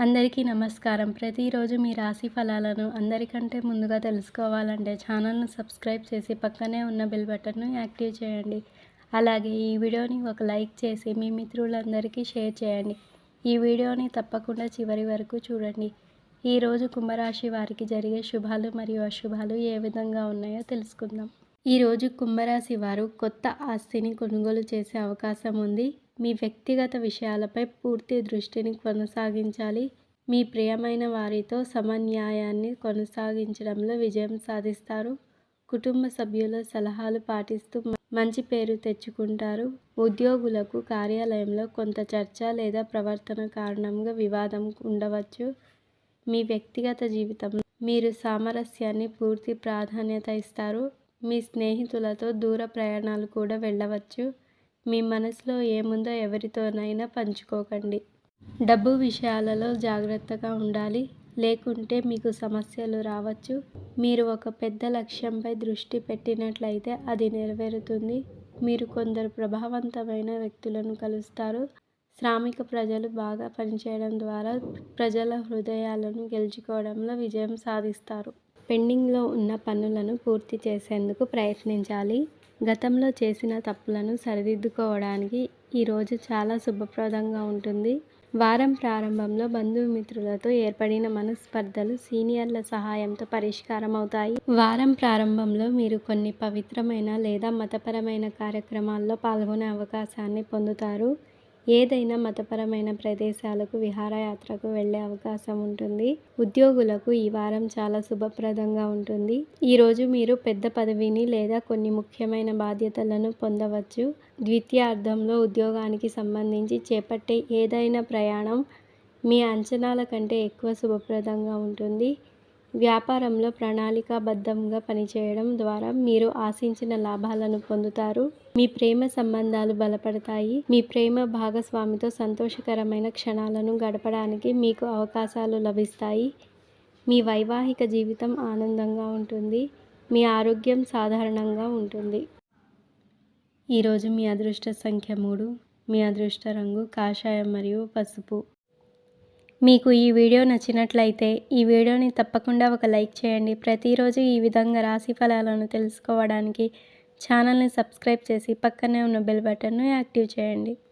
అందరికీ నమస్కారం. ప్రతిరోజు మీ రాశి ఫలాలను అందరికంటే ముందుగా తెలుసుకోవాలంటే ఛానల్‌ను సబ్స్క్రైబ్ చేసి పక్కనే ఉన్న బెల్ బటన్‌ను యాక్టివ్ చేయండి. అలాగే ఈ వీడియోని ఒక లైక్ చేసి మీ మిత్రులందరికీ షేర్ చేయండి. ఈ వీడియోని తప్పకుండా చివరి వరకు చూడండి. ఈరోజు కుంభరాశి వారికి జరిగే శుభాలు మరియు అశుభాలు ఏ విధంగా ఉన్నాయో తెలుసుకుందాం. ఈరోజు కుంభరాశి వారు కొత్త ఆస్తిని కొనుగోలు చేసే అవకాశం ఉంది. మీ వ్యక్తిగత విషయాలపై పూర్తి దృష్టిని కొనసాగించాలి. మీ ప్రియమైన వారితో సమన్వయాన్ని కొనసాగించడంలో విజయం సాధిస్తారు. కుటుంబ సభ్యుల సలహాలు పాటిస్తూ మంచి పేరు తెచ్చుకుంటారు. ఉద్యోగులకు కార్యాలయంలో కొంత చర్చ లేదా ప్రవర్తన కారణంగా వివాదం ఉండవచ్చు. మీ వ్యక్తిగత జీవితంలో మీరు సామరస్యాన్ని పూర్తి ప్రాధాన్యత ఇస్తారు. మీ స్నేహితులతో దూర ప్రయాణాలు కూడా వెళ్ళవచ్చు. మీ మనసులో ఏముందో ఎవరితోనైనా పంచుకోకండి. డబ్బు విషయాలలో జాగ్రత్తగా ఉండాలి, లేకుంటే మీకు సమస్యలు రావచ్చు. మీరు ఒక పెద్ద లక్ష్యంపై దృష్టి పెట్టినట్లయితే అది నెరవేరుతుంది. మీరు కొందరు ప్రభావవంతమైన వ్యక్తులను కలుస్తారు. శ్రామిక ప్రజలు బాగా పనిచేయడం ద్వారా ప్రజల హృదయాలను గెలుచుకోవడంలో విజయం సాధిస్తారు. పెండింగ్లో ఉన్న పనులను పూర్తి చేసేందుకు ప్రయత్నించాలి. గతంలో చేసిన తప్పులను సరిదిద్దుకోవడానికి ఈరోజు చాలా శుభప్రదంగా ఉంటుంది. వారం ప్రారంభంలో బంధుమిత్రులతో ఏర్పడిన మనస్పర్ధలు సీనియర్ల సహాయంతో పరిష్కారం అవుతాయి. వారం ప్రారంభంలో మీరు కొన్ని పవిత్రమైన లేదా మతపరమైన కార్యక్రమాల్లో పాల్గొనే అవకాశాన్ని పొందుతారు. ఏదైనా మతపరమైన ప్రదేశాలకు విహారయాత్రకు వెళ్ళే అవకాశం ఉంటుంది. ఉద్యోగులకు ఈ వారం చాలా శుభప్రదంగా ఉంటుంది. ఈరోజు మీరు పెద్ద పదవిని లేదా కొన్ని ముఖ్యమైన బాధ్యతలను పొందవచ్చు. ద్వితీయార్థంలో ఉద్యోగానికి సంబంధించి చేపట్టే ఏదైనా ప్రయాణం మీ అంచనాల కంటే ఎక్కువ శుభప్రదంగా ఉంటుంది. వ్యాపారంలో ప్రణాళికాబద్ధంగా పనిచేయడం ద్వారా మీరు ఆశించిన లాభాలను పొందుతారు. మీ ప్రేమ సంబంధాలు బలపడతాయి. మీ ప్రేమ భాగస్వామితో సంతోషకరమైన క్షణాలను గడపడానికి మీకు అవకాశాలు లభిస్తాయి. మీ వైవాహిక జీవితం ఆనందంగా ఉంటుంది. మీ ఆరోగ్యం సాధారణంగా ఉంటుంది. ఈరోజు మీ అదృష్ట సంఖ్య 3. మీ అదృష్ట రంగు కాషాయం మరియు పసుపు. మీకు ఈ వీడియో నచ్చినట్లయితే ఈ వీడియోని తప్పకుండా ఒక లైక్ చేయండి. ప్రతిరోజు ఈ విధంగా రాశి ఫలాలను తెలుసుకోవడానికి ఛానల్ని సబ్స్క్రైబ్ చేసి పక్కనే ఉన్న బెల్ బటన్ను యాక్టివ్ చేయండి.